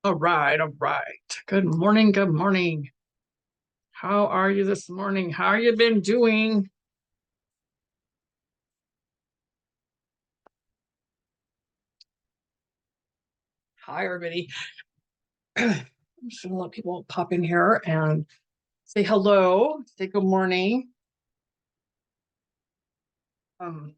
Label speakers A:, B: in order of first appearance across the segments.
A: All right, all right. Good morning, good morning. How are you this morning? How you been doing? Hi, everybody. I'm just gonna let people pop in here and say hello, say good morning. Um,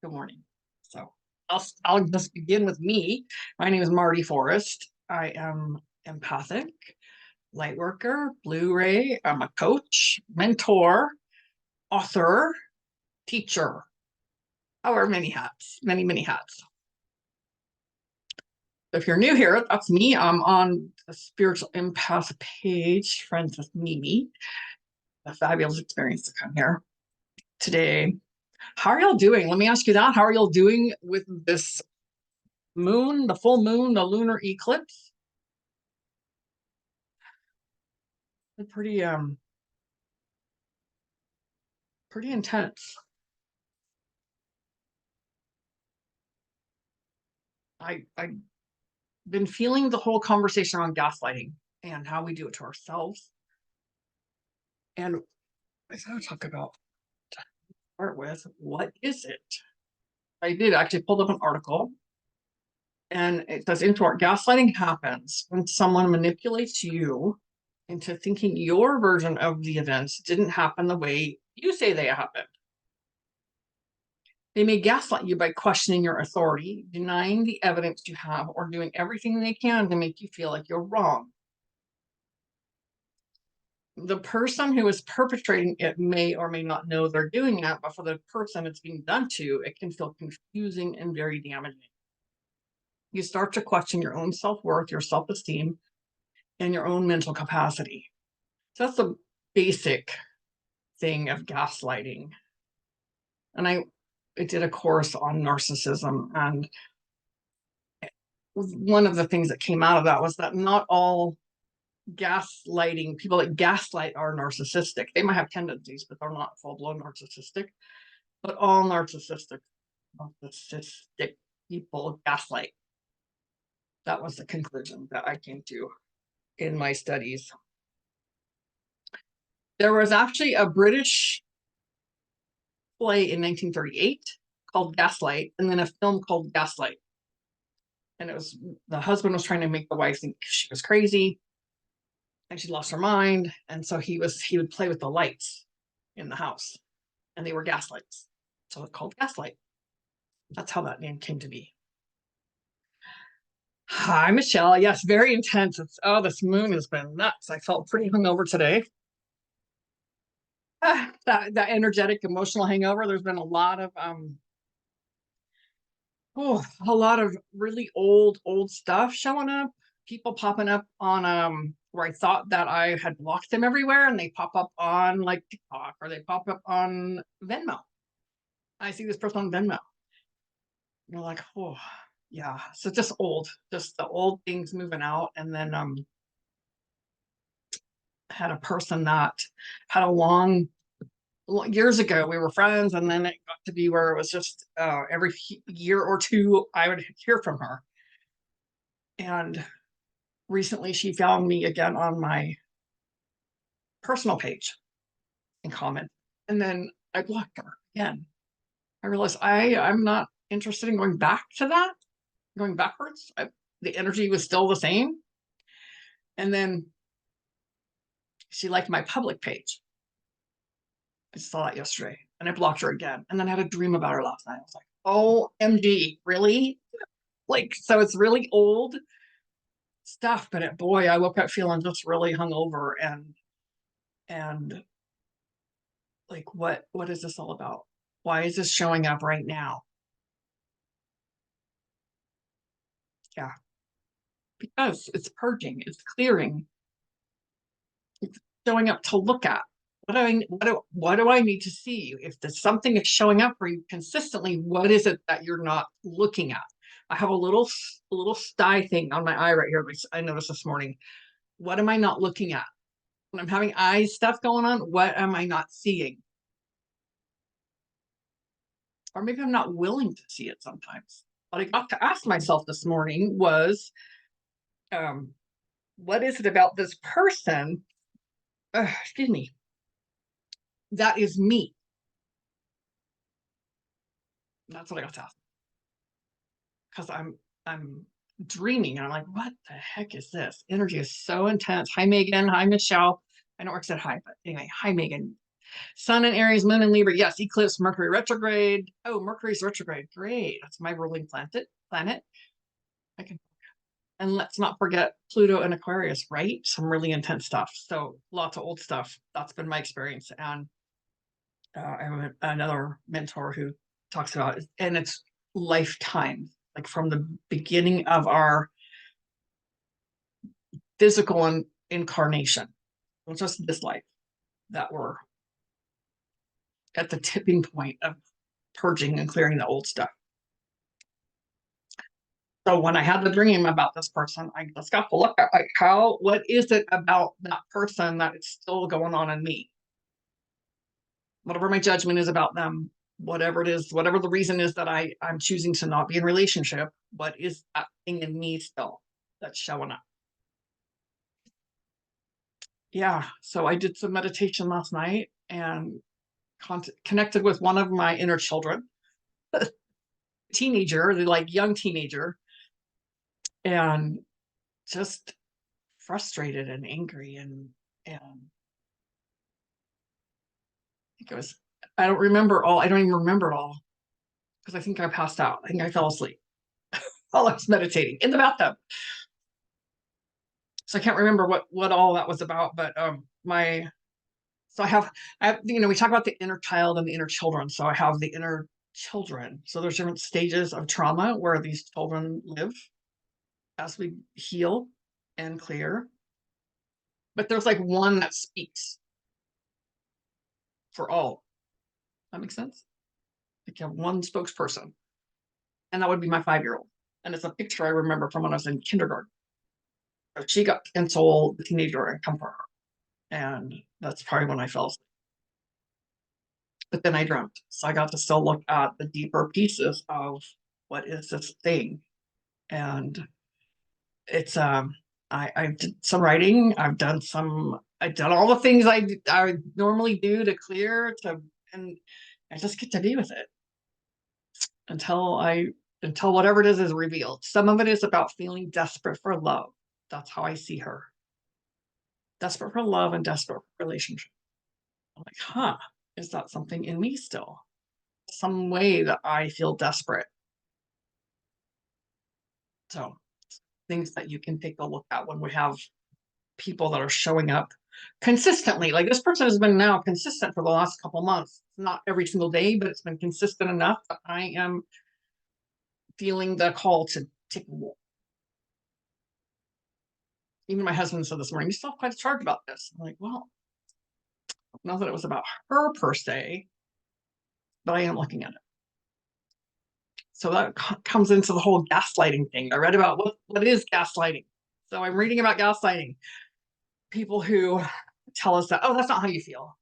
A: Good morning. So I'll just begin with me. My name is Marti Forrest. I am empathic, light worker, Blu-ray. I'm a coach, mentor, author, teacher. I wear many hats, many, many hats. If you're new here, that's me. I'm on the Spiritual Empath page, friends with Mimi. A fabulous experience to come here today. How are y'all doing? Let me ask you that. How are y'all doing with this moon, the full moon, the lunar eclipse? Pretty pretty intense. I've been feeling the whole conversation on gaslighting and how we do it to ourselves. And I want to talk about, start with, what is it? I did actually pulled up an article, and it says, gaslighting happens when someone manipulates you into thinking your version of the events didn't happen the way you say they happened. They may gaslight you by questioning your authority, denying the evidence you have, or doing everything they can to make you feel like you're wrong. The person who is perpetrating it may or may not know they're doing that, but for the person it's being done to, it can feel confusing and very damaging. You start to question your own self-worth, your self-esteem, and your own mental capacity. So that's the basic thing of gaslighting. And I did a course on narcissism, and one of the things that came out of that was that not all gaslighting people that gaslight are narcissistic. They might have tendencies, but they're not full-blown narcissistic. But all narcissistic people gaslight. That was the conclusion that I came to in my studies. There was actually a British play in 1938 called Gaslight, and then a film called Gaslight. And it was, the husband was trying to make the wife think she was crazy, and she lost her mind. And so he would play with the lights in the house, and they were gaslights. So it's called Gaslight. That's how that name came to be. Hi, Michelle. Yes, very intense. This moon has been nuts. I felt pretty hungover today. That energetic, emotional hangover. There's been a lot of really old stuff showing up. People popping up on where I thought that I had blocked them everywhere, and they pop up on like TikTok, or they pop up on Venmo. I see this person on Venmo. You're like, oh yeah. So just the old things moving out. And then had a person that had a years ago we were friends, and then it got to be where it was just every year or two I would hear from her. And recently she found me again on my personal page and comment, and then I blocked her again. I realized I'm not interested in going back to that, going backwards. The energy was still the same. And then she liked my public page. I saw that yesterday, and I blocked her again. And then I had a dream about her last night. I was like, OMG, really? Like, so it's really old stuff, but boy, I woke up feeling just really hungover, and like, what is this all about? Why is this showing up right now? Yeah, because it's purging, it's clearing, it's showing up to look at. What do I need to see? If there's something is showing up for you consistently, what is it that you're not looking at? I have a little sty thing on my eye right here. I noticed this morning. What am I not looking at? When I'm having eye stuff going on, what am I not seeing? or maybe I'm not willing to see it sometimes. What I got to ask myself this morning was, what is it about this person, excuse me, that is me? That's what I got to ask. Because I'm dreaming and I'm like, what the heck is this? Energy is so intense. Hi, Megan. Hi, Michelle. I know Rick said hi, but anyway, hi, Megan. Sun in Aries, Moon in Libra. Yes, eclipse, Mercury retrograde. Oh, Mercury's retrograde. Great. That's my ruling planet. I can, and let's not forget Pluto and Aquarius, right? Some really intense stuff. So lots of old stuff. That's been my experience. And I have another mentor who talks about it, and it's lifetime, like from the beginning of our physical incarnation, just this life, that we're at the tipping point of purging and clearing the old stuff. So when I had the dream about this person, I just got to look at like what is it about that person that is still going on in me? Whatever my judgment is about them, whatever it is, whatever the reason is that I'm choosing to not be in relationship, what is that thing in me still that's showing up? Yeah. So I did some meditation last night and connected with one of my inner children, teenager, the like young teenager, and just frustrated and angry and it was, I don't remember all, I don't even remember it all because I think I passed out. I think I fell asleep while I was meditating in the bathtub. So I can't remember what all that was about, but so I have, we talk about the inner child and the inner children. So I have the inner children. So there's different stages of trauma where these children live as we heal and clear. But there's like one that speaks for all. That makes sense? Like you have one spokesperson. And that would be my 5-year-old. And it's a picture I remember from when I was in kindergarten. So she got canceled, the teenager, and come for her. And that's probably when I fell asleep. But then I dreamt. So I got to still look at the deeper pieces of what is this thing. And it's I did some writing. I've done all the things I normally do to clear to, and I just get to be with it until whatever it is revealed. Some of it is about feeling desperate for love. That's how I see her. Desperate for love and desperate for relationship. I'm like, is that something in me still? Some way that I feel desperate. So things that you can take a look at when we have people that are showing up consistently. Like this person has been now consistent for the last couple months. Not every single day, but it's been consistent enough that I am feeling the call to take a walk. Even my husband said this morning, you still have quite a charge about this. I'm like, well, not that it was about her per se, but I am looking at it. So that comes into the whole gaslighting thing. I read about what is gaslighting. So I'm reading about gaslighting. People who tell us that, oh, that's not how you feel.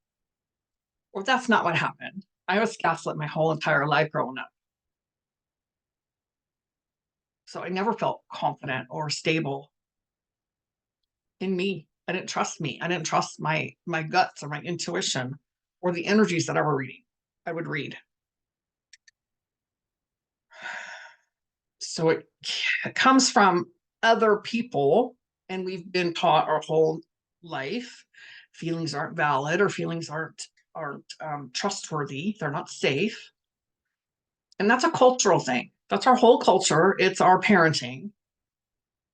A: Or that's not what happened. I was gaslit my whole entire life growing up. So I never felt confident or stable in me. I didn't trust me. I didn't trust my guts or my intuition or the energies that I would read. So it comes from other people, and we've been taught our whole life feelings aren't valid or feelings aren't trustworthy. They're not safe. And that's a cultural thing. That's our whole culture. It's our parenting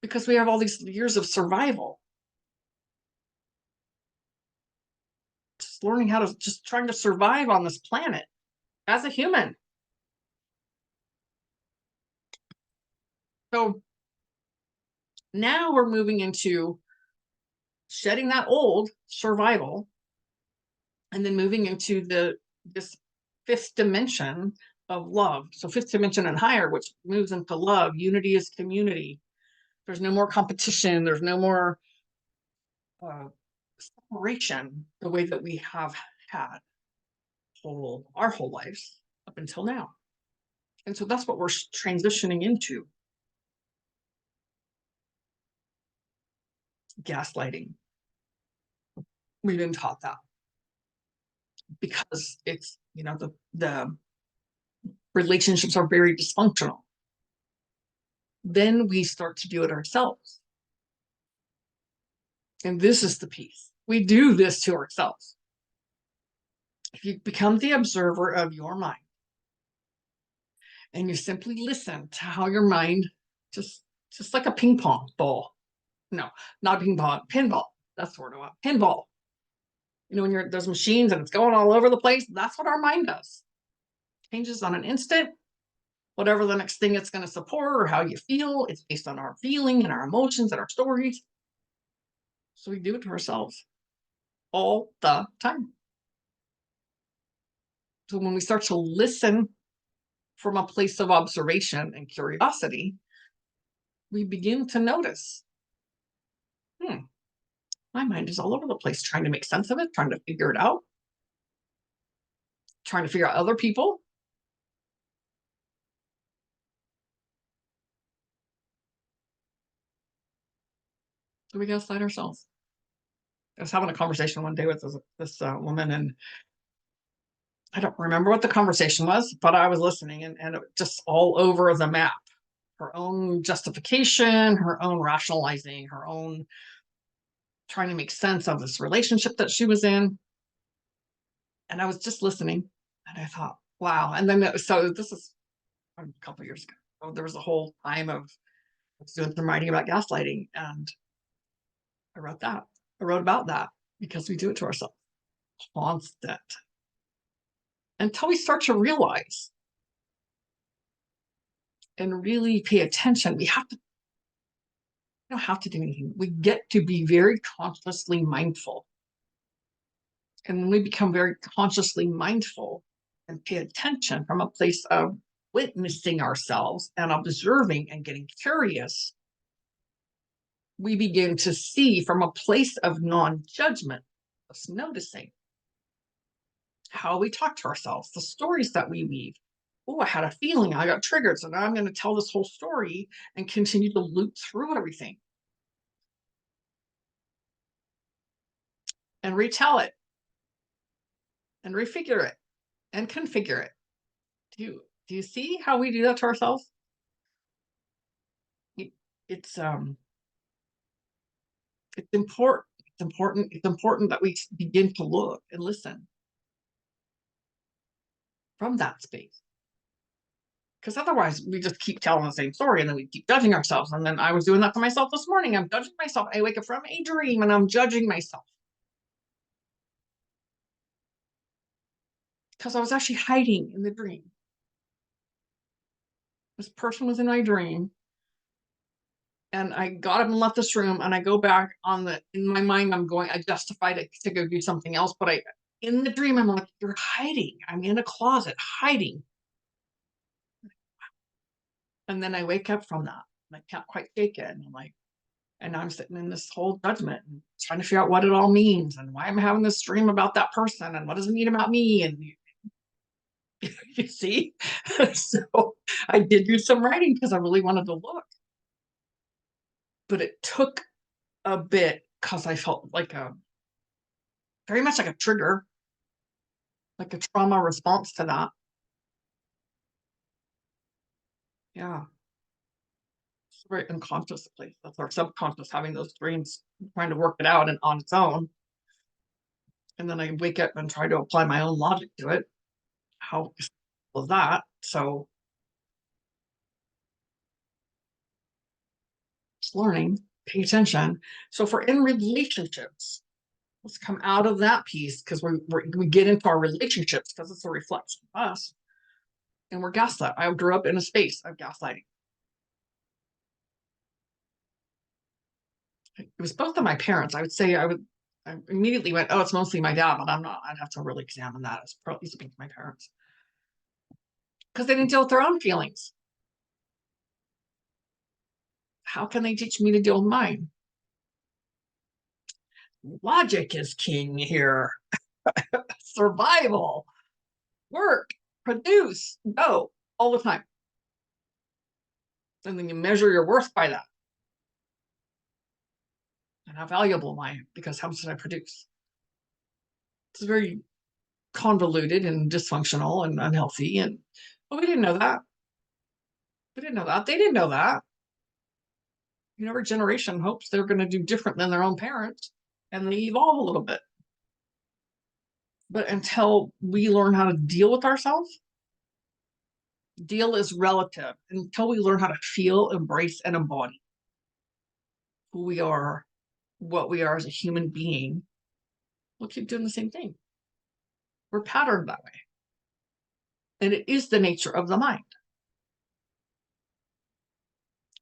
A: because we have all these years of survival. Just learning how to, just trying to survive on this planet as a human. So now we're moving into shedding that old survival and then moving into this fifth dimension of love. So fifth dimension and higher, which moves into love. Unity is community. There's no more competition. There's no more separation the way that we have had our whole lives up until now. And so that's what we're transitioning into, gaslighting. We've been taught that because it's, the relationships are very dysfunctional. Then we start to do it ourselves. And this is the piece. We do this to ourselves. If you become the observer of your mind and you simply listen to how your mind, just like a ping pong ball. No, not ping pong, pinball. That's the word I want. Pinball. When you're those machines and it's going all over the place, that's what our mind does. Changes on an instant. Whatever the next thing it's going to support or how you feel, it's based on our feeling and our emotions and our stories. So we do it to ourselves all the time. So when we start to listen from a place of observation and curiosity, we begin to notice, my mind is all over the place trying to make sense of it, trying to figure it out, trying to figure out other people. So we gaslight ourselves. I was having a conversation one day with this woman, and I don't remember what the conversation was, but I was listening, and it was just all over the map. Her own justification, her own rationalizing, her own trying to make sense of this relationship that she was in. And I was just listening, and I thought, wow. And then, so this is a couple of years ago. So there was a whole time of I was doing some writing about gaslighting, and I wrote that. I wrote about that because we do it to ourselves. Constant. Until we start to realize and really pay attention, we don't have to do anything. We get to be very consciously mindful. And when we become very consciously mindful and pay attention from a place of witnessing ourselves and observing and getting curious, we begin to see from a place of non-judgment, just noticing how we talk to ourselves, the stories that we weave. Oh, I had a feeling, I got triggered, so now I'm going to tell this whole story and continue to loop through everything and retell it and refigure it and configure it. Do you see how we do that to ourselves? It's important. It's important that we begin to look and listen from that space. Because otherwise we just keep telling the same story and then we keep judging ourselves. And then I was doing that to myself this morning. I'm judging myself. I wake up from a dream and I'm judging myself. Because I was actually hiding in the dream. This person was in my dream. And I got up and left this room, and I go back in my mind, I justified it to go do something else. But in the dream, I'm like, you're hiding. I'm in a closet hiding. And then I wake up from that and I can't quite shake it. And I'm sitting in this whole judgment and trying to figure out what it all means and why I'm having this dream about that person and what does it mean about me. And you see, so I did do some writing because I really wanted to look. But it took a bit because I felt like very much like a trigger, like a trauma response to that. Yeah. It's a very unconscious place. That's our subconscious having those dreams, trying to work it out and on its own. And then I wake up and try to apply my own logic to it. How was that? So it's learning, pay attention. So for in relationships, let's come out of that piece because we get into our relationships because it's a reflection of us. And we're gaslit. I grew up in a space of gaslighting. It was both of my parents. I would say I immediately went, oh, it's mostly my dad, but I'm not. I'd have to really examine that. It's probably both my parents because they didn't deal with their own feelings. How can they teach me to deal with mine? Logic is king here. Survival, work, produce, go all the time. And then you measure your worth by that. And how valuable am I? Because how much did I produce? It's very convoluted and dysfunctional and unhealthy. And well, we didn't know that. We didn't know that. They didn't know that. You know, every generation hopes they're going to do different than their own parents, and they evolve a little bit. But until we learn how to deal with ourselves, deal is relative. Until we learn how to feel, embrace, and embody who we are, what we are as a human being, we'll keep doing the same thing. We're patterned that way. And it is the nature of the mind.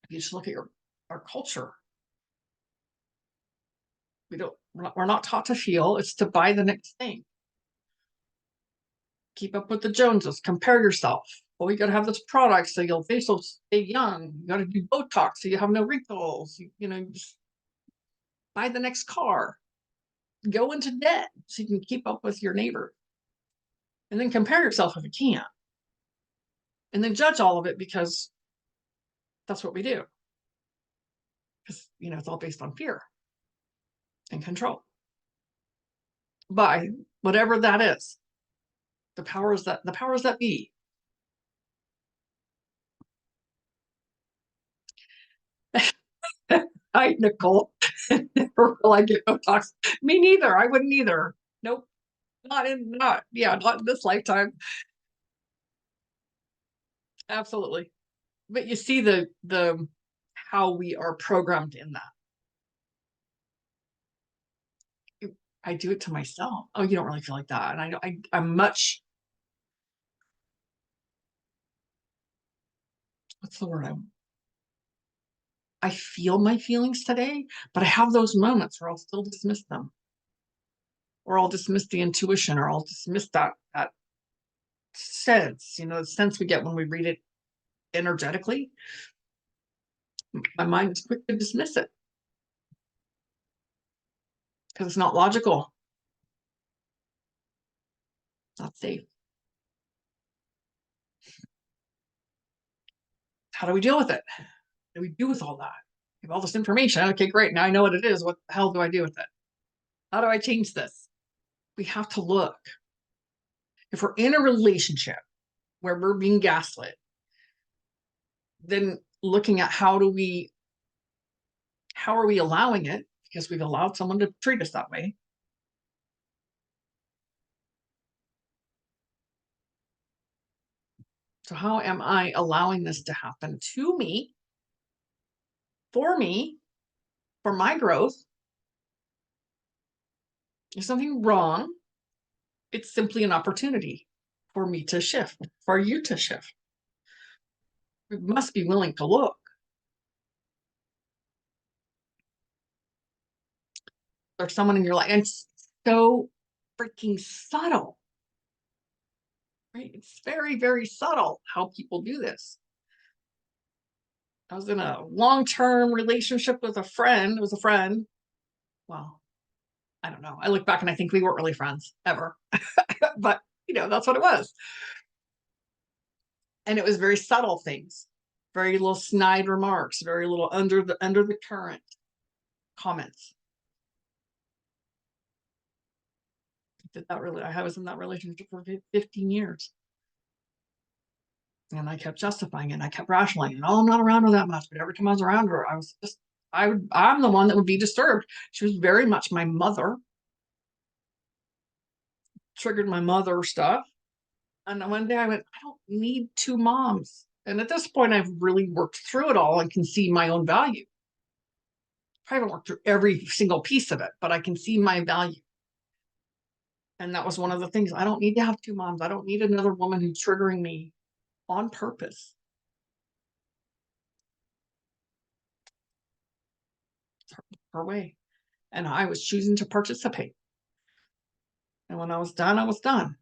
A: If you just look at our culture, we're not taught to feel, it's to buy the next thing. Keep up with the Joneses, compare yourself. Well, you got to have this product so your face will stay young. You got to do Botox so you have no wrinkles. Just buy the next car. Go into debt so you can keep up with your neighbor. And then compare yourself if you can. And then judge all of it because that's what we do. Because, it's all based on fear and control. By whatever that is, the powers that be. Hi, Nicole. Never will I get Botox. Me neither. I wouldn't either. Nope. Not in this lifetime. Absolutely. But you see the how we are programmed in that. I do it to myself. Oh, you don't really feel like that. And I'm much, what's the word? I feel my feelings today, but I have those moments where I'll still dismiss them. Or I'll dismiss the intuition, or I'll dismiss that sense, the sense we get when we read it energetically. My mind is quick to dismiss it because it's not logical. It's not safe. How do we deal with it? What do we do with all that? We have all this information. Okay, great. Now I know what it is. What the hell do I do with it? How do I change this? We have to look. If we're in a relationship where we're being gaslit, then looking at how are we allowing it, because we've allowed someone to treat us that way. So how am I allowing this to happen to me, for my growth? There's something wrong. It's simply an opportunity for me to shift, for you to shift. We must be willing to look. There's someone in your life, and it's so freaking subtle, right? It's very, very subtle how people do this. I was in a long-term relationship with a friend. It was a friend. Well, I don't know. I look back and I think we weren't really friends ever, but that's what it was. And it was very subtle things, very little snide remarks, very little under the current comments. I was in that relationship for 15 years. And I kept justifying it, and I kept rationalizing, oh, I'm not around her that much. But every time I was around her, I'm the one that would be disturbed. She was very much my mother. Triggered my mother stuff. And one day I went, I don't need two moms. And at this point, I've really worked through it all and can see my own value. I haven't worked through every single piece of it, but I can see my value. And that was one of the things. I don't need to have two moms. I don't need another woman who's triggering me on purpose. Her way. And I was choosing to participate. And when I was done, I was done.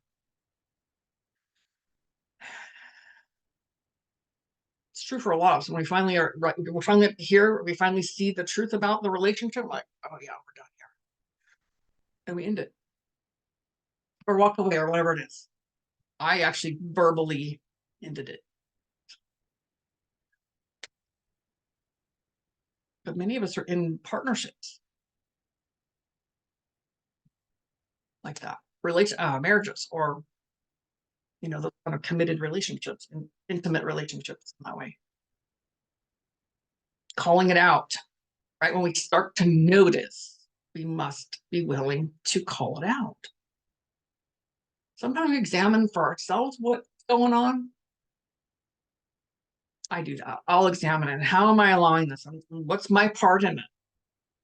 A: It's true for a lot of us. When we're finally up here, we finally see the truth about the relationship, like, oh yeah, we're done here. And we end it. Or walk away or whatever it is. I actually verbally ended it. but many of us are in partnerships like that, marriages, or those kind of committed relationships and intimate relationships in that way. Calling it out, right? When we start to notice, we must be willing to call it out. Sometimes we examine for ourselves what's going on. I do that. I'll examine it. How am I allowing this? What's my part in it?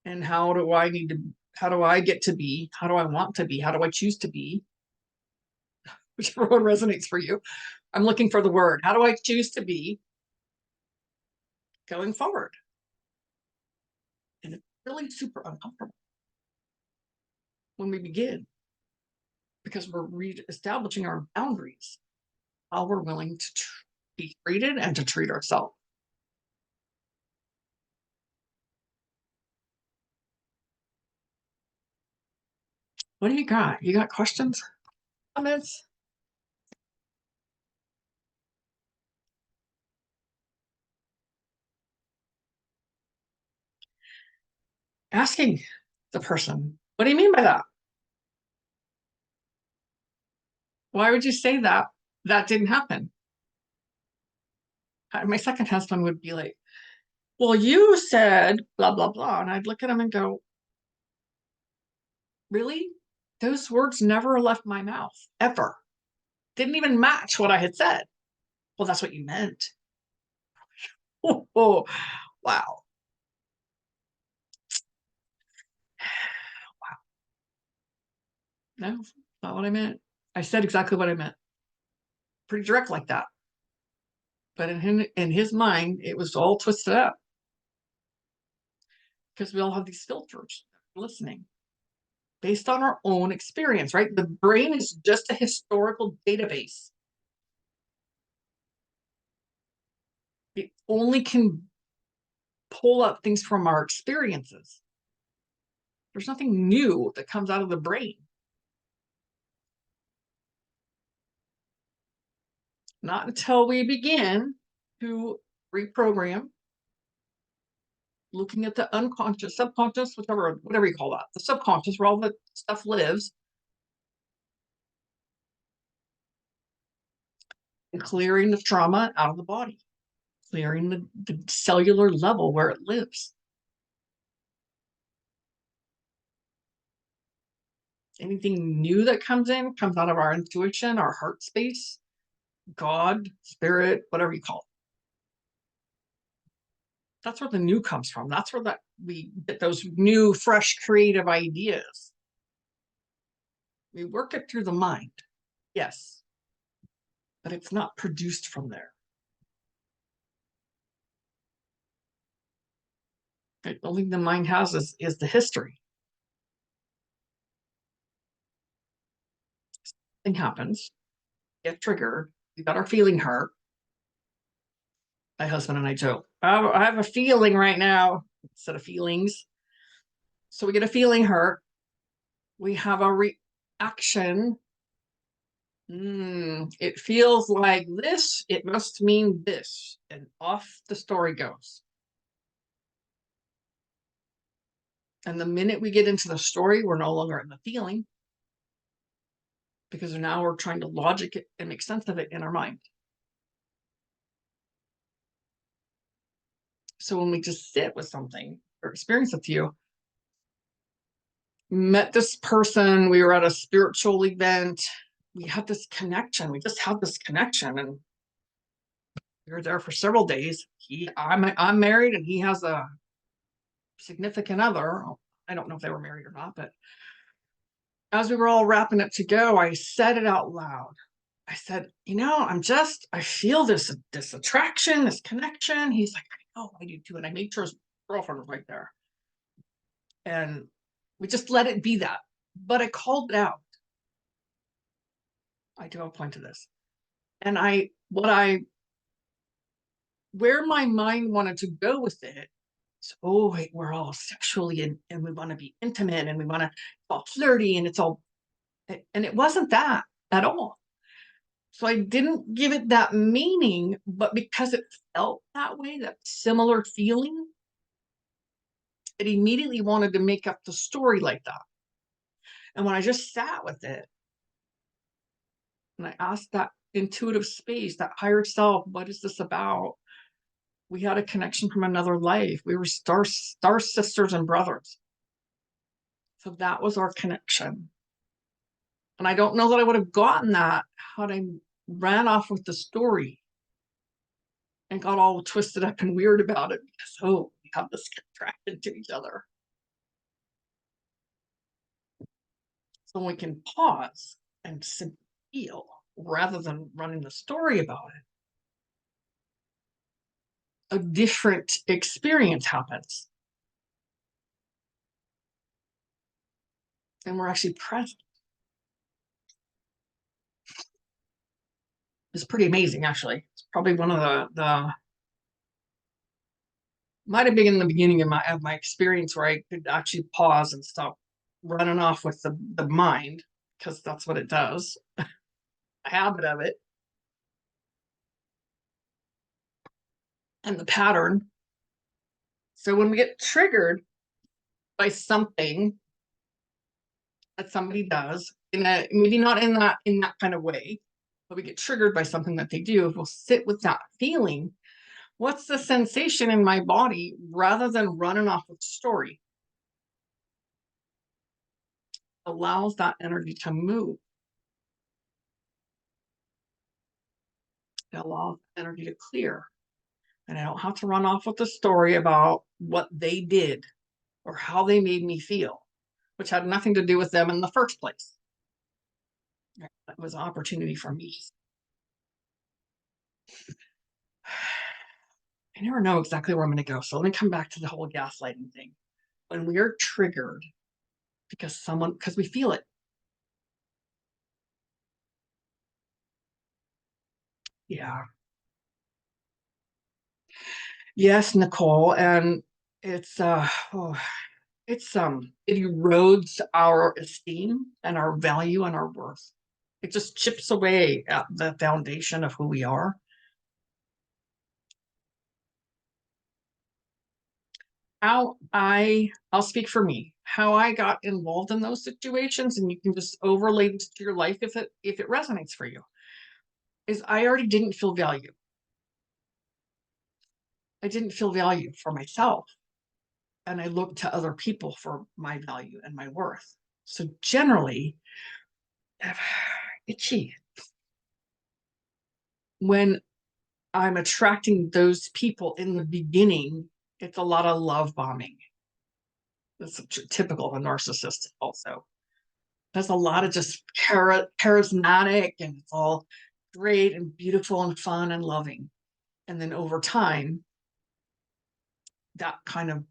A: And how do I get to be? How do I want to be? How do I choose to be? Whichever one resonates for you. I'm looking for the word. How do I choose to be going forward? And it's really super uncomfortable when we begin, because we're reestablishing our boundaries, how we're willing to be treated and to treat ourselves. What do you got? You got questions? Comments? Asking the person, what do you mean by that? Why would you say that? That didn't happen. My second husband would be like, well, you said blah, blah, blah. And I'd look at him and go, really? Those words never left my mouth, ever. Didn't even match what I had said. Well, that's what you meant. Oh, wow. Wow. No, not what I meant. I said exactly what I meant. Pretty direct like that. But in his mind, it was all twisted up. Because we all have these filters listening based on our own experience, right? The brain is just a historical database. It only can pull up things from our experiences. There's nothing new that comes out of the brain. Not until we begin to reprogram, looking at the unconscious, subconscious, whatever you call that, the subconscious, where all the stuff lives, and clearing the trauma out of the body, clearing the cellular level where it lives. Anything new that comes comes out of our intuition, our heart space, God, spirit, whatever you call it. That's where the new comes from. That's where we get those new, fresh, creative ideas. We work it through the mind, yes, but it's not produced from there. The only thing the mind has is the history. Something happens, get triggered, we got our feeling hurt. My husband and I joke, I have a feeling right now instead of feelings. So we get a feeling hurt. We have a reaction. It feels like this. It must mean this. And off the story goes. And the minute we get into the story, we're no longer in the feeling, because now we're trying to logic it and make sense of it in our mind. So when we just sit with something or experience with you, met this person, we were at a spiritual event, we had this connection. We just had this connection, and we were there for several days. I'm married, and he has a significant other. I don't know if they were married or not, but as we were all wrapping up to go, I said it out loud. I said, I feel this attraction, this connection. He's like, oh, I do too. And I made sure his girlfriend was right there. And we just let it be that. But I called it out. I do have a point to this. And where my mind wanted to go with it, oh, wait, we're all sexually and we want to be intimate and we want to all flirty and it's all, and it wasn't that at all. So I didn't give it that meaning, but because it felt that way, that similar feeling, it immediately wanted to make up the story like that. And when I just sat with it and I asked that intuitive space, that higher self, what is this about? We had a connection from another life. We were star sisters and brothers. So that was our connection. And I don't know that I would have gotten that had I ran off with the story and got all twisted up and weird about it because, oh, we have this attraction to each other. So we can pause and simply feel rather than running the story about it. A different experience happens. And we're actually present. It's pretty amazing, actually. It's probably one of the might have been in the beginning of my experience where I could actually pause and stop running off with the mind, because that's what it does. A habit of it. And the pattern. So when we get triggered by something that somebody does, maybe not in that kind of way, but we get triggered by something that they do, we'll sit with that feeling. What's the sensation in my body rather than running off with the story? Allows that energy to move. It allows energy to clear. And I don't have to run off with the story about what they did or how they made me feel, which had nothing to do with them in the first place. That was an opportunity for me. I never know exactly where I'm going to go. So let me come back to the whole gaslighting thing. When we are triggered because we feel it. Yeah. Yes, Nicole. And it's it erodes our esteem and our value and our worth. It just chips away at the foundation of who we are. I'll speak for me, how I got involved in those situations, and you can just overlay this to your life if it resonates for you, is I already didn't feel value. I didn't feel value for myself. And I looked to other people for my value and my worth. So generally, itchy. When I'm attracting those people in the beginning, it's a lot of love bombing. That's typical of a narcissist also. There's a lot of just charismatic, and it's all great and beautiful and fun and loving. And then over time, that kind of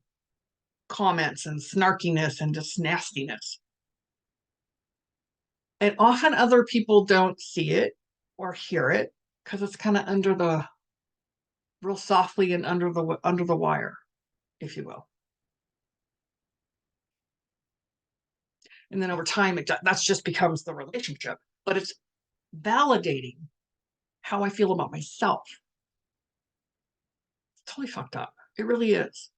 A: comments and snarkiness and just nastiness. And often other people don't see it or hear it because it's kind of under the real softly and under the wire, if you will. And then over time, that's just becomes the relationship. But it's validating how I feel about myself. It's totally fucked up. It really is.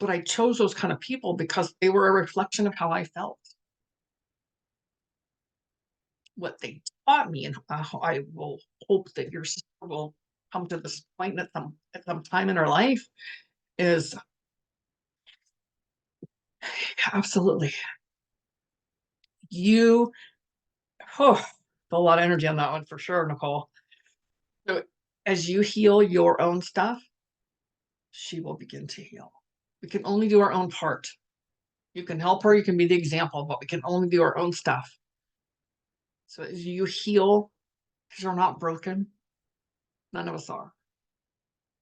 A: But I chose those kind of people because they were a reflection of how I felt. What they taught me, and I will hope that your sister will come to this point at some time in her life, is absolutely. A lot of energy on that one for sure, Nicole. So as you heal your own stuff, she will begin to heal. We can only do our own part. You can help her, you can be the example, but we can only do our own stuff. So as you heal, because you're not broken, none of us are.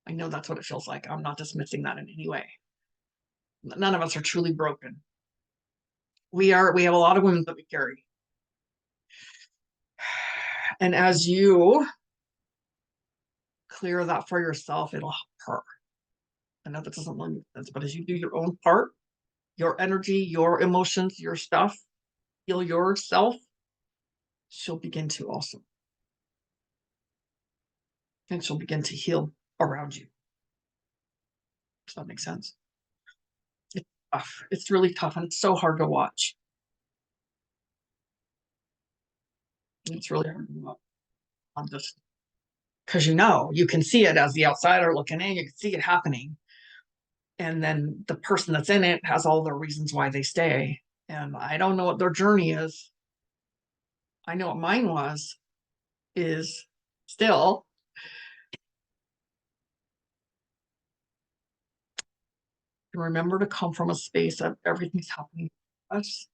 A: I know that's what it feels like. I'm not dismissing that in any way. None of us are truly broken. We have a lot of wounds that we carry. And as you clear that for yourself, it'll help her. I know that doesn't make sense, but as you do your own part, your energy, your emotions, your stuff, heal yourself, she'll begin to also. And she'll begin to heal around you. Does that make sense? tough. It's really tough, and it's so hard to watch. It's really hard to watch on this because you can see it as the outsider looking in. You can see it happening, and then the person that's in it has all their reasons why they stay. And I don't know what their journey is. I know what mine is still to remember to come from a space of everything's happening for us.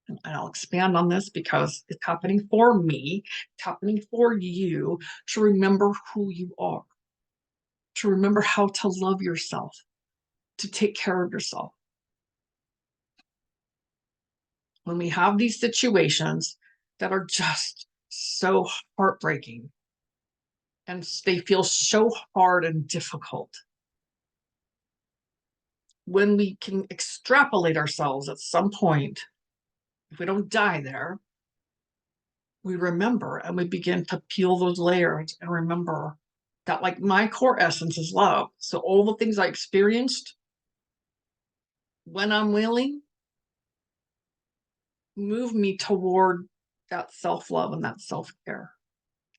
A: And I'll expand on this because it's happening for me, it's happening for you to remember who you are, to remember how to love yourself, to take care of yourself. When we have these situations that are just so heartbreaking and they feel so hard and difficult, when we can extrapolate ourselves at some point, if we don't die there, we remember and we begin to peel those layers and remember that, like, my core essence is love. So all the things I experienced, when I'm willing, move me toward that self-love and that self-care,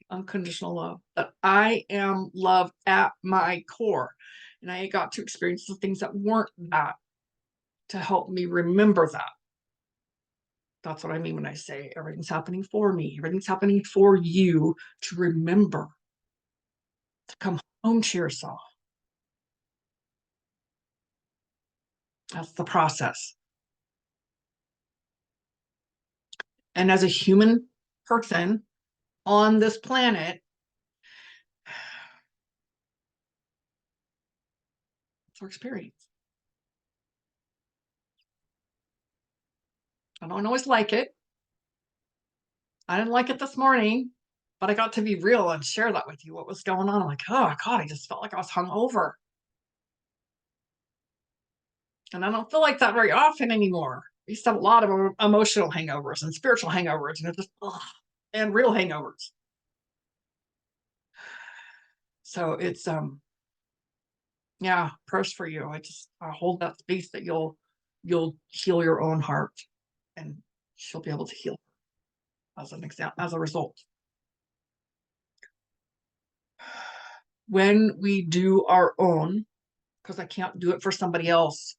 A: unconditional love, that I am love at my core. And I got to experience the things that weren't that to help me remember that. That's what I mean when I say everything's happening for me. Everything's happening for you to remember to come home to yourself. That's the process. And as a human person on this planet, it's our experience. I don't always like it. I didn't like it this morning, but I got to be real and share that with you, what was going on. I'm like, oh God, I just felt like I was hungover. And I don't feel like that very often anymore. I used to have a lot of emotional hangovers and spiritual hangovers, and it just, and real hangovers. So it's, yeah, prayers for you. I hold that space that you'll heal your own heart, and she'll be able to heal as an example, as a result. When we do our own, because I can't do it for somebody else.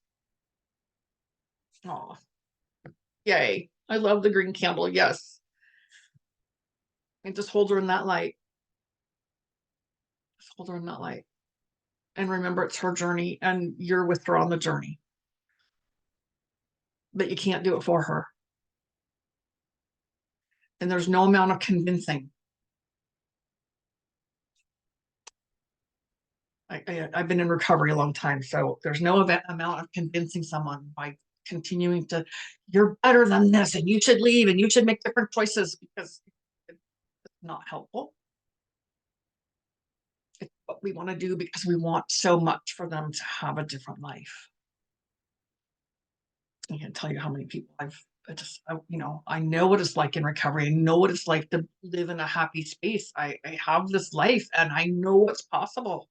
A: Oh, yay. I love the green candle. Yes. And just hold her in that light. Just hold her in that light. And remember, it's her journey and you're with her on the journey. But you can't do it for her. And there's no amount of convincing. I've been in recovery a long time, so there's no amount of convincing someone by continuing to, you're better than this, and you should leave, and you should make different choices, because it's not helpful. It's what we want to do because we want so much for them to have a different life. I can't tell you how many people I know what it's like in recovery. I know what it's like to live in a happy space. I have this life and I know what's possible.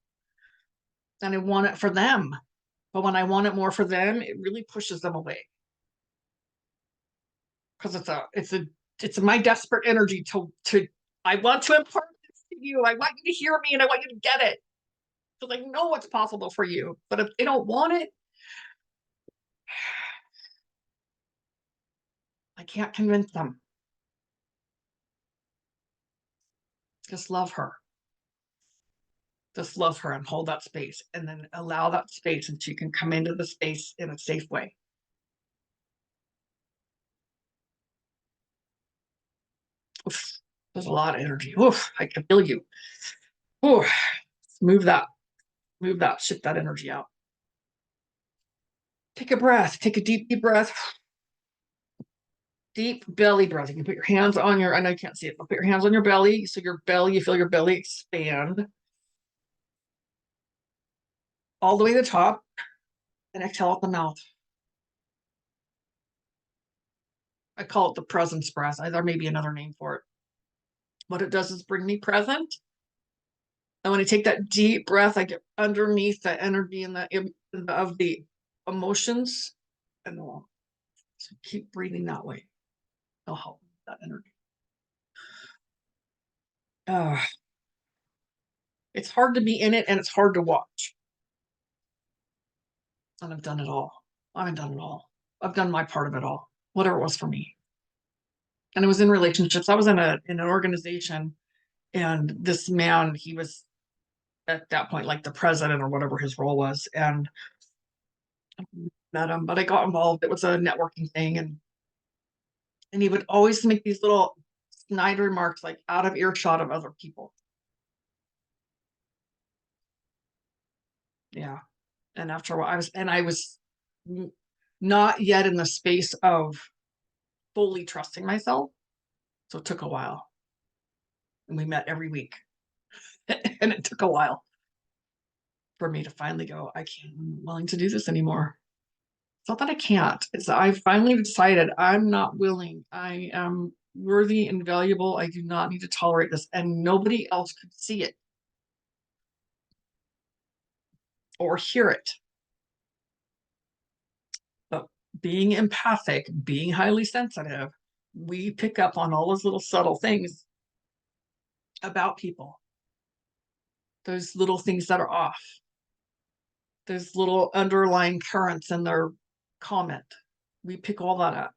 A: And I want it for them. But when I want it more for them, it really pushes them away. Because it's my desperate energy to I want to impart this to you. I want you to hear me and I want you to get it. Because I know what's possible for you. But if they don't want it, I can't convince them. Just love her. Just love her and hold that space, and then allow that space, and she can come into the space in a safe way. Oof, there's a lot of energy. Oof, I can feel you. Oof, move that, shift that energy out. Take a breath, take a deep, deep breath. Deep belly breath. You can put your hands on your, I know you can't see it, but put your hands on your belly. So your belly, you feel your belly expand all the way to the top, and exhale out the mouth. I call it the presence breath. There may be another name for it. What it does is bring me present. And when I take that deep breath, I get underneath the energy of the emotions, and so keep breathing that way. It'll help that energy. It's hard to be in it and it's hard to watch. And I've done it all. I've done it all. I've done my part of it all, whatever it was for me. And it was in relationships. I was in an organization, and this man, he was at that point like the president or whatever his role was, and I met him, but I got involved. It was a networking thing, and he would always make these little snide remarks, like out of earshot of other people. Yeah. And after a while, I was not yet in the space of fully trusting myself. So it took a while. And we met every week. And it took a while for me to finally go, I can't, I'm willing to do this anymore. It's not that I can't. It's that I finally decided I'm not willing. I am worthy and valuable. I do not need to tolerate this. And nobody else could see it or hear it. But being empathic, being highly sensitive, we pick up on all those little subtle things about people. Those little things that are off. Those little underlying currents in their comment. We pick all that up.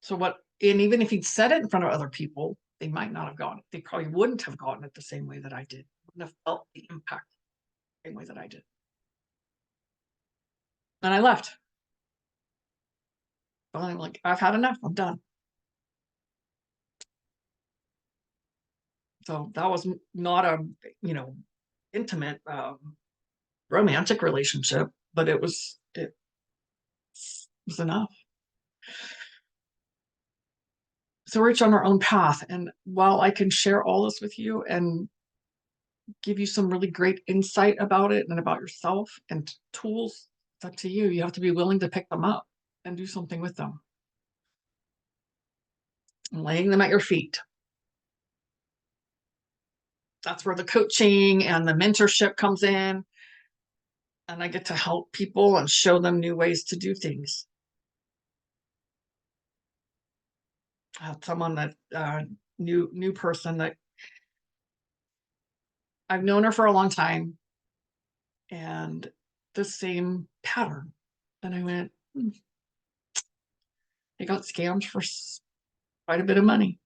A: So and even if he'd said it in front of other people, they might not have gotten it. They probably wouldn't have gotten it the same way that I did. Wouldn't have felt the impact the same way that I did. And I left. But I'm like, I've had enough. I'm done. So that was not a, intimate, romantic relationship, but it was enough. So we're each on our own path. And while I can share all this with you and give you some really great insight about it and about yourself and tools, it's up to you. You have to be willing to pick them up and do something with them. And laying them at your feet. That's where the coaching and the mentorship comes in. And I get to help people and show them new ways to do things. I had someone that new person that I've known her for a long time, and the same pattern. And I went, they got scammed for quite a bit of money.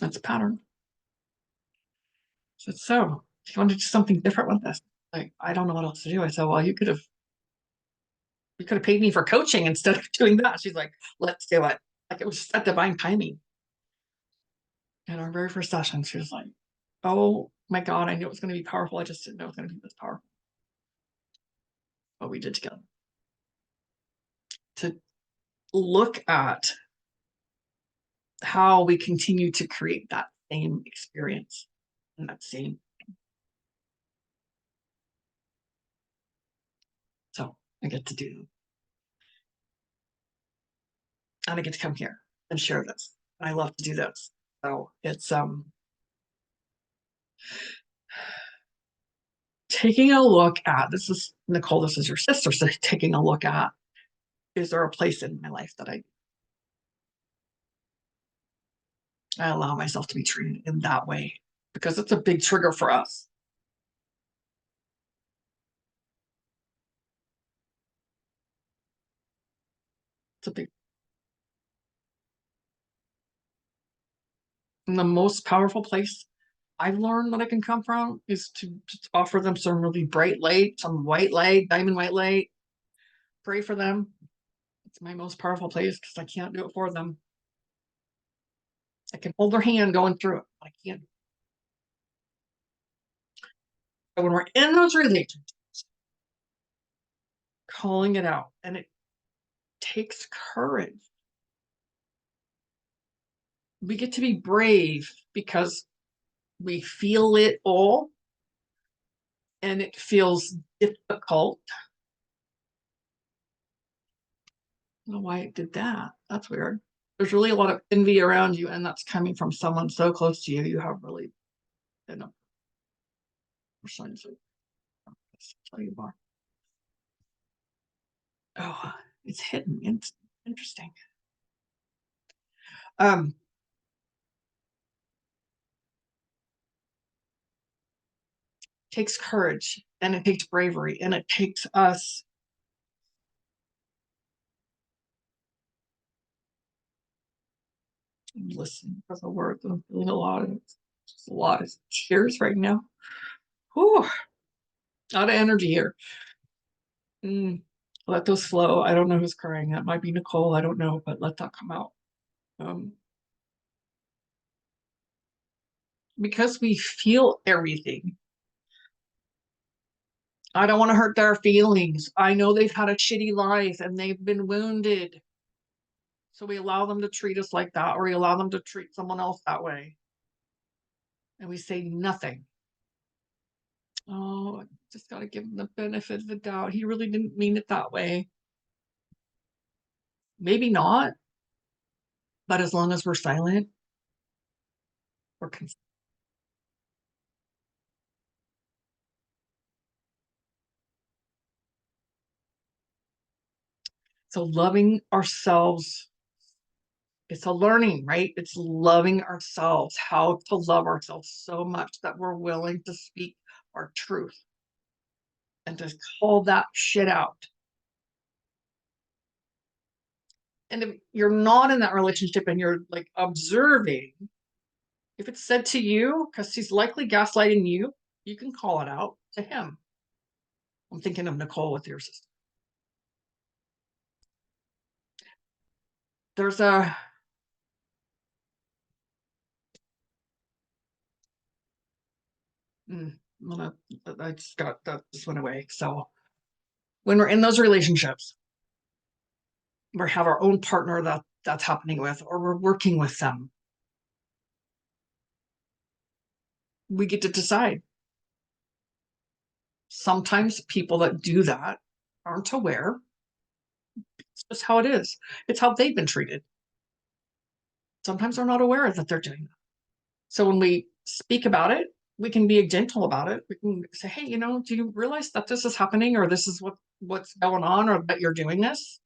A: That's a pattern. I said, so if you want to do something different with this, like, I don't know what else to do. I said, well, you could have paid me for coaching instead of doing that. She's like, let's do it. Like, it was just a divine timing. And our very first session, she was like, oh my God, I knew it was going to be powerful. I just didn't know it was going to be this powerful. What we did together. To look at how we continue to create that same experience and that same. So I get to do, and I get to come here and share this. And I love to do this. So it's taking a look at, this is Nicole, this is your sister, so taking a look at, is there a place in my life that I allow myself to be treated in that way? Because it's a big trigger for us. It's a big. And the most powerful place I've learned that I can come from is to just offer them some really bright light, some white light, diamond white light. Pray for them. It's my most powerful place because I can't do it for them. I can hold their hand going through it, but I can't. But when we're in those relationships, calling it out, and it takes courage. We get to be brave because we feel it all, and it feels difficult. I don't know why it did that. That's weird. There's really a lot of envy around you, and that's coming from someone so close to you. You have really, percentage. Tell you more. Oh, it's hidden. It's interesting. Um, takes courage and it takes bravery and it takes us listening for the words. I'm feeling a lot of just a lot of tears right now. Whew, a lot of energy here. Mm, let those flow. I don't know who's crying. That might be Nicole. I don't know, but let that come out. Um, because we feel everything. I don't want to hurt their feelings. I know they've had a shitty life and they've been wounded. So we allow them to treat us like that, or we allow them to treat someone else that way. And we say nothing. Oh, I just got to give him the benefit of the doubt. He really didn't mean it that way. Maybe not, but as long as we're silent, we're so loving ourselves. It's a learning, right? It's loving ourselves, how to love ourselves so much that we're willing to speak our truth and to call that shit out. And if you're not in that relationship and you're like observing, if it's said to you, because he's likely gaslighting you, you can call it out to him. I'm thinking of Nicole with your sister. There's a mm, I just got that just went away. So when we're in those relationships, we have our own partner that's happening with, or we're working with them. We get to decide. Sometimes people that do that aren't aware. It's just how it is. It's how they've been treated. Sometimes they're not aware that they're doing that. So when we speak about it, we can be gentle about it. We can say, hey, do you realize that this is happening, or this is what's going on, or that you're doing this?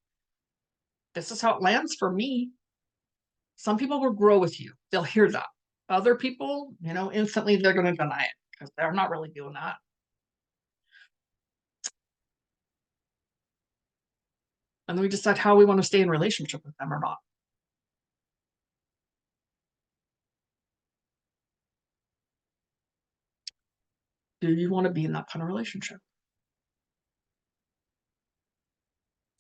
A: This is how it lands for me. Some people will grow with you. They'll hear that. Other people, instantly they're going to deny it because they're not really doing that. And then we decide how we want to stay in relationship with them or not. Do you want to be in that kind of relationship?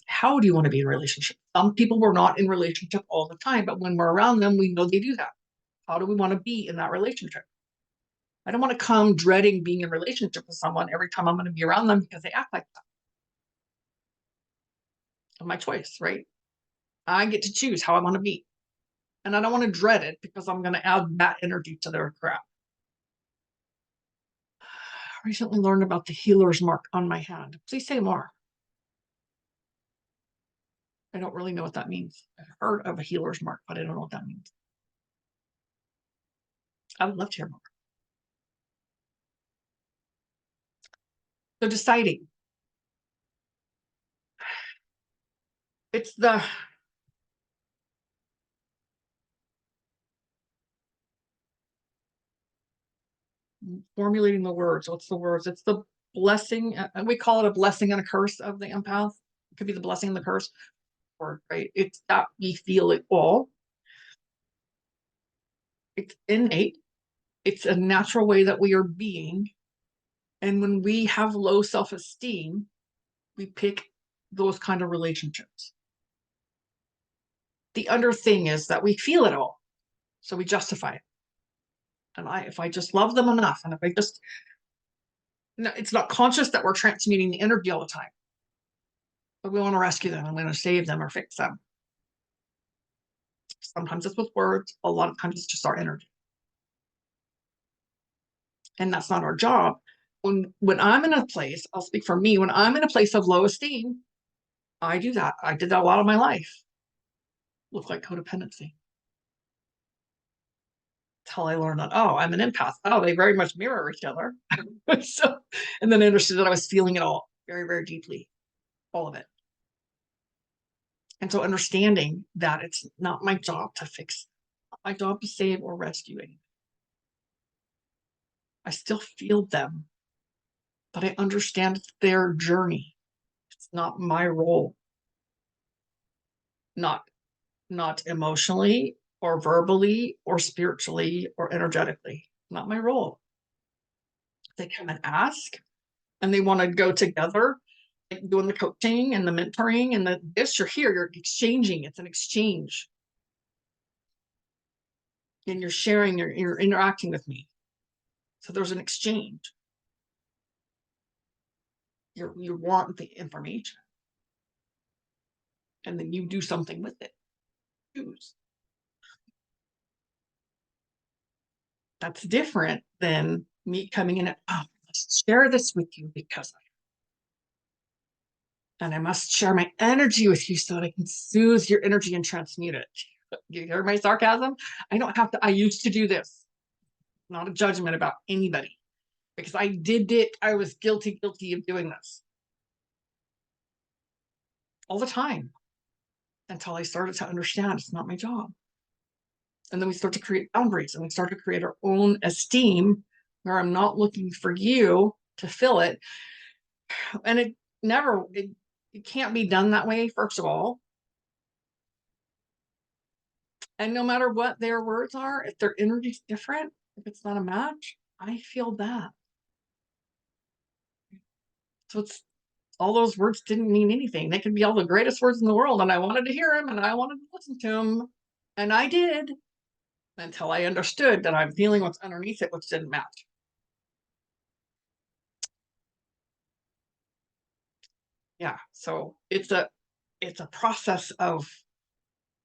A: How do you want to be in a relationship? Some people were not in relationship all the time, but when we're around them, we know they do that. How do we want to be in that relationship? I don't want to come dreading being in a relationship with someone every time I'm going to be around them because they act like that. It's my choice, right? I get to choose how I want to be. And I don't want to dread it because I'm going to add that energy to their crap. I recently learned about the healer's mark on my hand. Please say more. I don't really know what that means. I've heard of a healer's mark, but I don't know what that means. I would love to hear more. So deciding. It's the formulating the words. What's the words? It's the blessing. We call it a blessing and a curse of the empath. It could be the blessing and the curse. Or right. It's that we feel it all. It's innate. It's a natural way that we are being. And when we have low self-esteem, we pick those kind of relationships. The other thing is that we feel it all. So we justify it. And if I just love them enough, and if I just, it's not conscious that we're transmuting the energy all the time, but we want to rescue them and we want to save them or fix them. Sometimes it's with words, a lot of times it's just our energy. And that's not our job. When I'm in a place, I'll speak for me, when I'm in a place of low esteem, I do that. I did that a lot of my life. Look like codependency. That's how I learned that, oh, I'm an empath. Oh, they very much mirror each other. So, and then I understood that I was feeling it all very, very deeply, all of it. And so understanding that it's not my job to fix, not my job to save or rescue anything. I still feel them, but I understand it's their journey. It's not my role. Not emotionally or verbally or spiritually or energetically. Not my role. They come and ask and they want to go together, like doing the coaching and the mentoring and the this, you're here, you're exchanging. It's an exchange. And you're sharing, you're interacting with me. So there's an exchange. You want the information. And then you do something with it. Choose. That's different than me coming in and, oh, let's share this with you because and I must share my energy with you so that I can soothe your energy and transmute it. You hear my sarcasm? I don't have to, I used to do this. Not a judgment about anybody because I did it. I was guilty of doing this all the time until I started to understand it's not my job. And then we start to create boundaries and we start to create our own esteem where I'm not looking for you to fill it. And it can't be done that way, first of all. And no matter what their words are, if their energy's different, if it's not a match, I feel that. So it's all those words didn't mean anything. They could be all the greatest words in the world, and I wanted to hear them and I wanted to listen to them. And I did until I understood that I'm feeling what's underneath it, which didn't match. Yeah. So it's a process of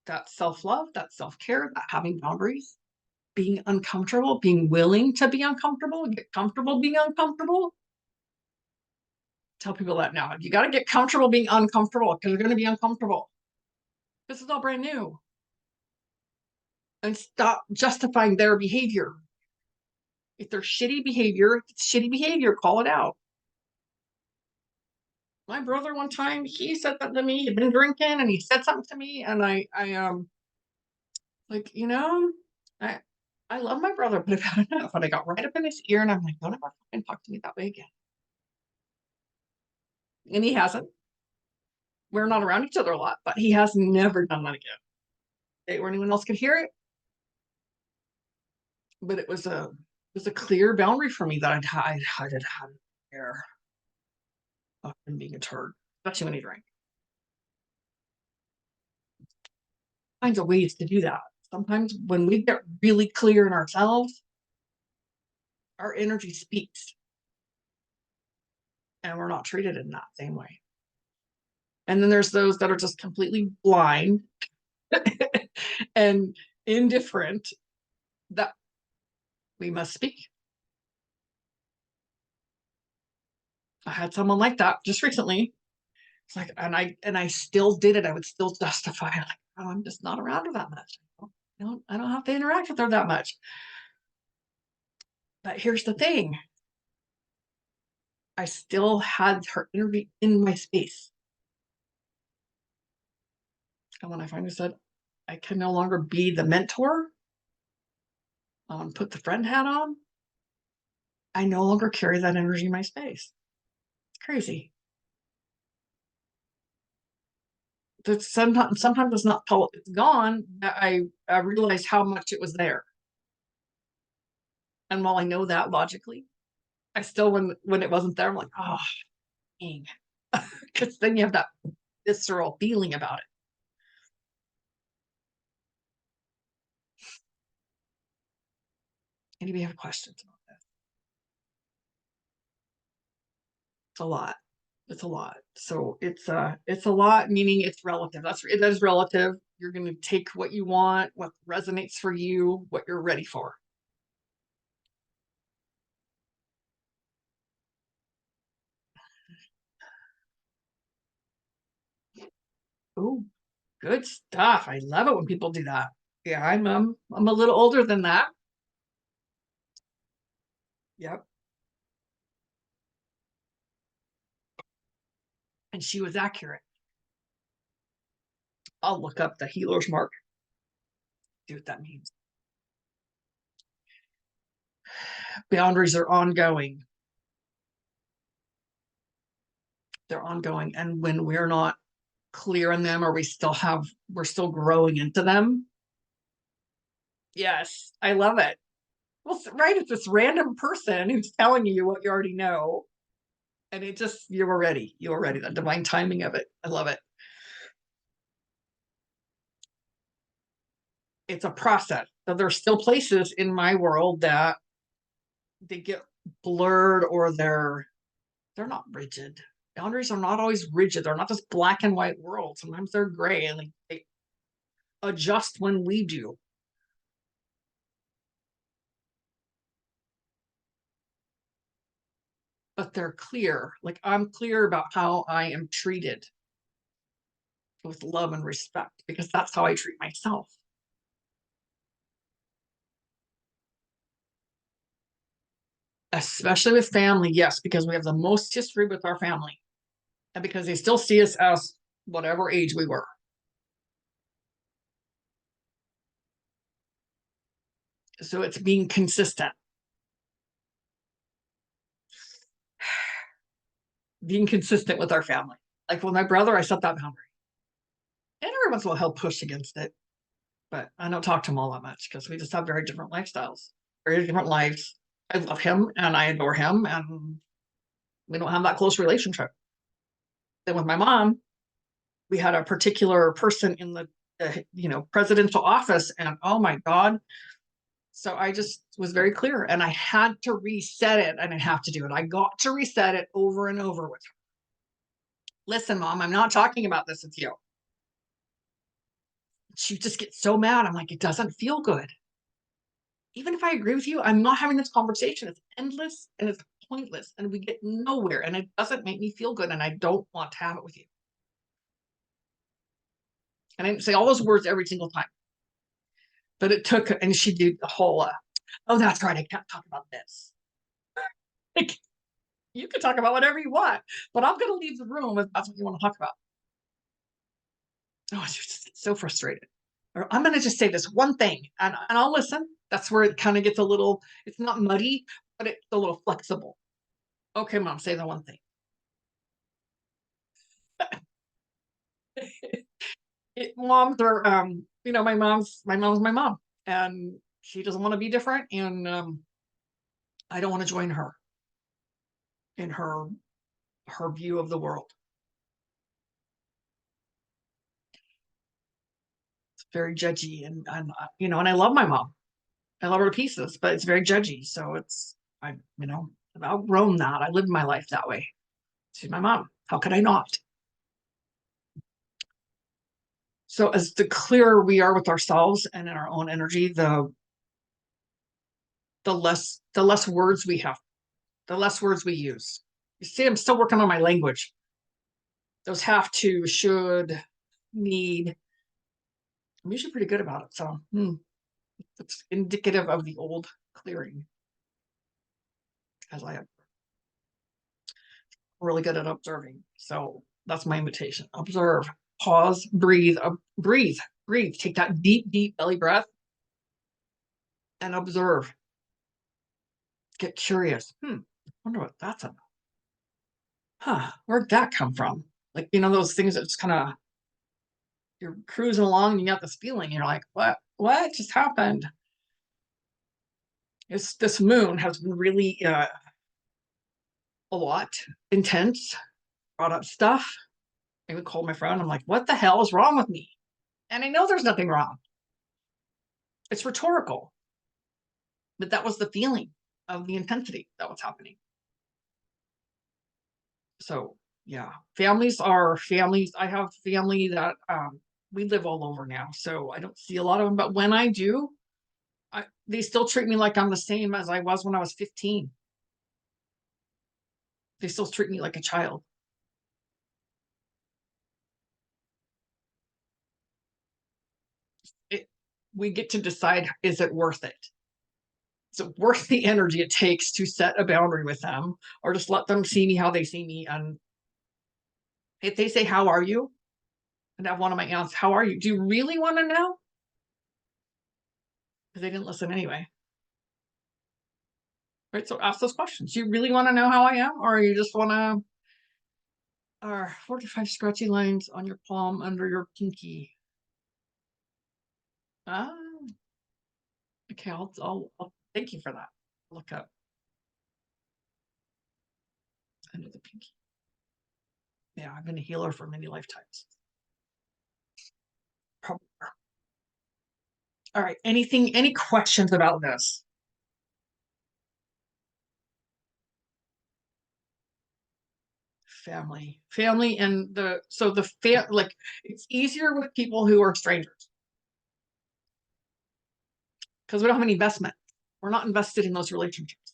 A: that self-love, that self-care, that having boundaries, being uncomfortable, being willing to be uncomfortable, get comfortable being uncomfortable. Tell people that now. You got to get comfortable being uncomfortable because you're going to be uncomfortable. This is all brand new. And stop justifying their behavior. If they're shitty behavior, it's shitty behavior. Call it out. My brother one time, he said that to me. He'd been drinking and he said something to me. And I like, I love my brother, but I've had enough. And I got right up in his ear and I'm like, don't ever fucking talk to me that way again. And he hasn't. We're not around each other a lot, but he has never done that again. Or anyone else could hear it. But it was a clear boundary for me that I did have care of him being a turd, especially when he drank. Kinds of ways to do that. Sometimes when we get really clear in ourselves, our energy speaks, and we're not treated in that same way. And then there's those that are just completely blind and indifferent that we must speak. I had someone like that just recently. It's like, and I still did it. I would still justify it. Like, oh, I'm just not around her that much. I don't have to interact with her that much. But here's the thing. I still had her energy in my space. And when I finally said, I can no longer be the mentor, put the friend hat on, I no longer carry that energy in my space. It's crazy. Sometimes it's not till it's gone that I realize how much it was there. And while I know that logically, I still when it wasn't there, I'm like, oh, dang. Because then you have that visceral feeling about it. Anybody have questions about that? It's a lot. It's a lot. So it's a lot, meaning it's relative. It is relative. You're going to take what you want, what resonates for you, what you're ready for. Oh, good stuff. I love it when people do that. Yeah, I'm a little older than that. Yep. And she was accurate. I'll look up the healer's mark. See what that means. Boundaries are ongoing. They're ongoing. And when we're not clear in them, or we're still growing into them. Yes, I love it. Well, right, it's this random person who's telling you what you already know. And it just, you were ready. You were ready. The divine timing of it. I love it. It's a process. So there's still places in my world that they get blurred, or they're not rigid. Boundaries are not always rigid. They're not just black and white world. Sometimes they're gray, and they adjust when we do. But they're clear. Like, I'm clear about how I am treated with love and respect, because that's how I treat myself. Especially with family, yes, because we have the most history with our family, and because they still see us as whatever age we were. So it's being consistent. Being consistent with our family. Like with my brother, I set that boundary. And every once in a while he'll push against it. But I don't talk to him all that much, because we just have very different lifestyles, very different lives. I love him and I adore him, and we don't have that close relationship. Then with my mom, we had a particular person in the presidential office, and oh my God. So I just was very clear, and I had to reset it. I didn't have to do it. I got to reset it over and over with her. Listen, Mom, I'm not talking about this with you. She just gets so mad. I'm like, it doesn't feel good. Even if I agree with you, I'm not having this conversation. It's endless and it's pointless, and we get nowhere, and it doesn't make me feel good, and I don't want to have it with you. And I didn't say all those words every single time, but it took, and she did the whole, oh, that's right, I can't talk about this. Like, you can talk about whatever you want, but I'm going to leave the room if that's what you want to talk about. Oh, she's just so frustrated. Or I'm going to just say this one thing, and I'll listen. That's where it kind of gets a little, it's not muddy, but it's a little flexible. Okay, Mom, say the one thing. Moms are, my mom's my mom, and she doesn't want to be different, and I don't want to join her in her view of the world. It's very judgy, and I love my mom. I love her to pieces, but it's very judgy. So I've outgrown that. I lived my life that way. She's my mom. How could I not? So as the clearer we are with ourselves and in our own energy, the less words we have, the less words we use. You see, I'm still working on my language. Those have to, should, need. I'm usually pretty good about it. So it's indicative of the old clearing, as I am really good at observing. So that's my invitation. Observe, pause, breathe, breathe. Take that deep, deep belly breath and observe. Get curious. I wonder what that's about. Where'd that come from? Like, those things that just kind of, you're cruising along and you got this feeling, you're like, what just happened? This moon has been really a lot intense, brought up stuff. I would call my friend. I'm like, what the hell is wrong with me? And I know there's nothing wrong. It's rhetorical. But that was the feeling of the intensity that was happening. So yeah, families are families. I have family that we live all over now, so I don't see a lot of them. But when I do, they still treat me like I'm the same as I was when I was 15. They still treat me like a child. We get to decide, is it worth it? Is it worth the energy it takes to set a boundary with them, or just let them see me how they see me? And if they say, how are you? And have one of my aunts, how are you? Do you really want to know? Because they didn't listen anyway. Right. So ask those questions. Do you really want to know how I am? Or you just want to, or 4 to 5 scratchy lines on your palm under your pinky. Ah, okay. I'll thank you for that. Look up under the pinky. Yeah, I've been a healer for many lifetimes. Probably. All right. Any questions about this? Family, and like it's easier with people who are strangers because we don't have any investment. We're not invested in those relationships.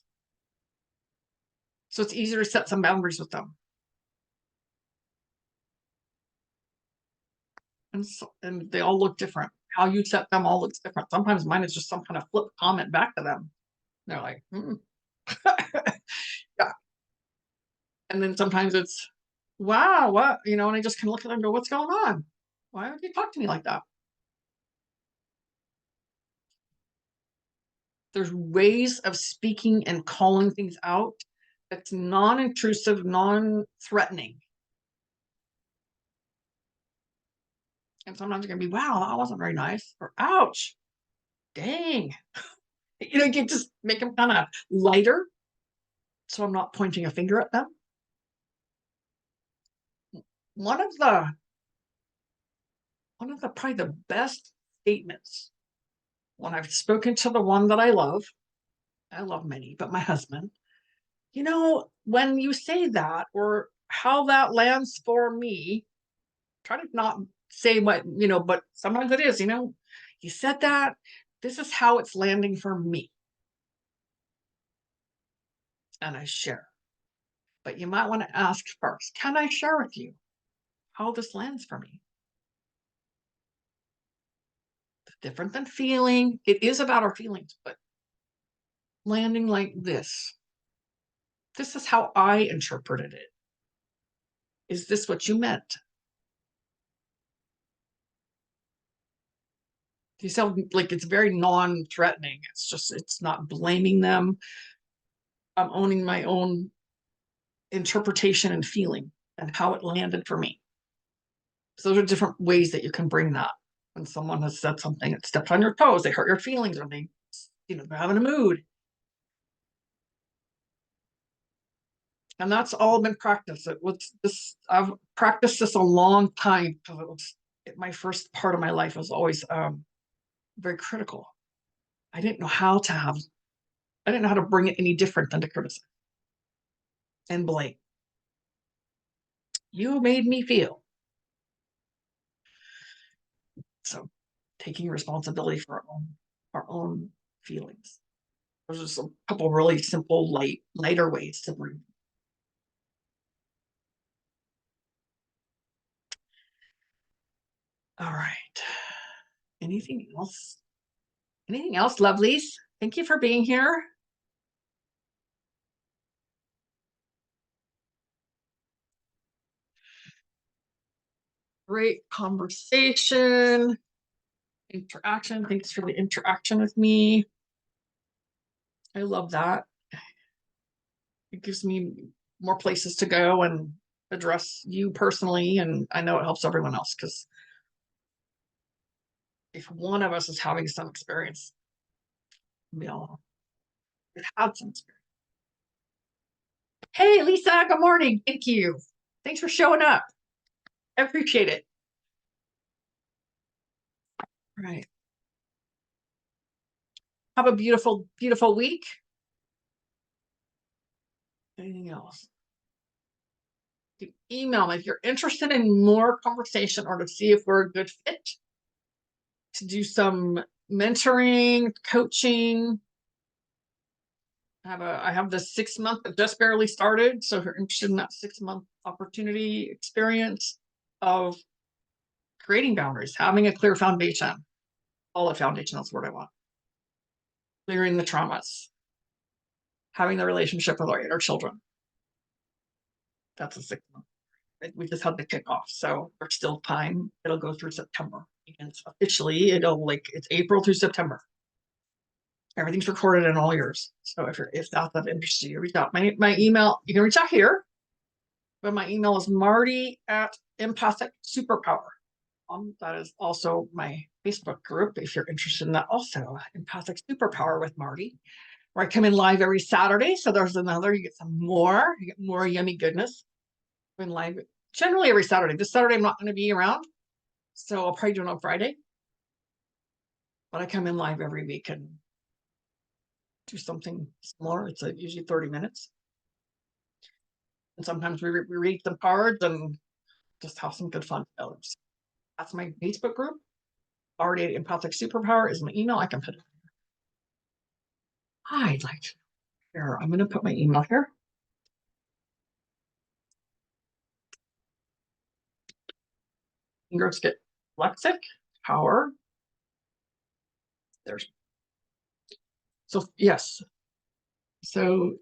A: So it's easier to set some boundaries with them. And they all look different. How you set them all looks different. Sometimes mine is just some kind of flip comment back to them. They're like, yeah. And then sometimes it's, wow, what, and I just kind of look at them and go, what's going on? Why would you talk to me like that? There's ways of speaking and calling things out that's non-intrusive, non-threatening. And sometimes it can be, wow, that wasn't very nice, or ouch, dang. You can just make them kind of lighter. So I'm not pointing a finger at them. One of the probably the best statements when I've spoken to the one that I love many, but my husband, when you say that or how that lands for me, try to not say what, but sometimes it is, you said that, this is how it's landing for me. And I share. But you might want to ask first, can I share with you how this lands for me? Different than feeling. It is about our feelings, but landing like this. This is how I interpreted it. Is this what you meant? You sound like it's very non-threatening. It's not blaming them. I'm owning my own interpretation and feeling and how it landed for me. So those are different ways that you can bring that. When someone has said something that stepped on your toes, they hurt your feelings, or they're having a mood. And that's all been practiced. I've practiced this a long time because my first part of my life was always very critical. I didn't know how to bring it any different than to criticize and blame. You made me feel. So taking responsibility for our own feelings. There's just a couple really simple, lighter ways to bring. All right. Anything else? Anything else, lovelies? Thank you for being here. Great conversation, interaction. Thanks for the interaction with me. I love that. It gives me more places to go and address you personally. And I know it helps everyone else because if one of us is having some experience, we all have some experience. Hey, Lisa, good morning. Thank you. Thanks for showing up. I appreciate it. Right. Have a beautiful, beautiful week. Anything else? You email me if you're interested in more conversation or to see if we're a good fit to do some mentoring, coaching. I have the 6 month that just barely started. So if you're interested in that 6 month opportunity experience of creating boundaries, having a clear foundation, all the foundation, that's what I want. Clearing the traumas, having the relationship with our inner children. That's a 6 month. We just had the kickoff, so there's still time. It'll go through September. And officially, it's April through September. Everything's recorded in all yours. So if that's of interest to you, reach out. My email, you can reach out here, but my email is Marti at Empathic Superpower. That is also my Facebook group if you're interested in that. Also, Empathic Superpower with Marti, where I come in live every Saturday. So there's another, you get more yummy goodness. I'm in live generally every Saturday. This Saturday I'm not going to be around, so I'll probably do it on Friday. But I come in live every week and do something smaller. It's usually 30 minutes. And sometimes we read some cards and just have some good fun together. So that's my Facebook group. Already Empathic Superpower is my email. I can put it. I'd like to here. I'm going to put my email here. Fingers get lexic power. There's so yes. So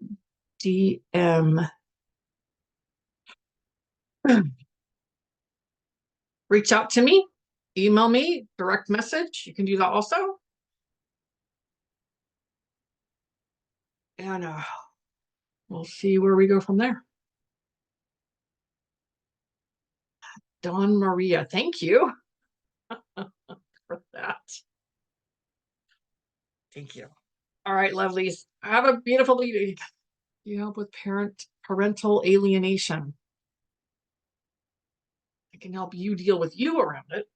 A: DM. Reach out to me, email me, direct message. You can do that also. And we'll see where we go from there. Dawn Maria, thank you for that. Thank you. All right, lovelies. Have a beautiful week. You help with parental alienation. I can help you deal with you around it.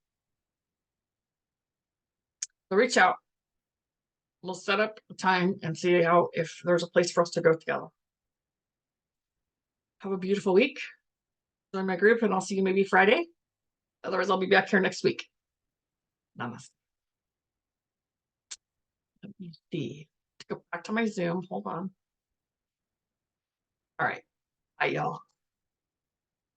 A: So reach out. We'll set up a time and see if there's a place for us to go together. Have a beautiful week. Join my group and I'll see you maybe Friday. Otherwise, I'll be back here next week. Namaste. Let me see. Go back to my Zoom. Hold on. All right. Bye, y'all.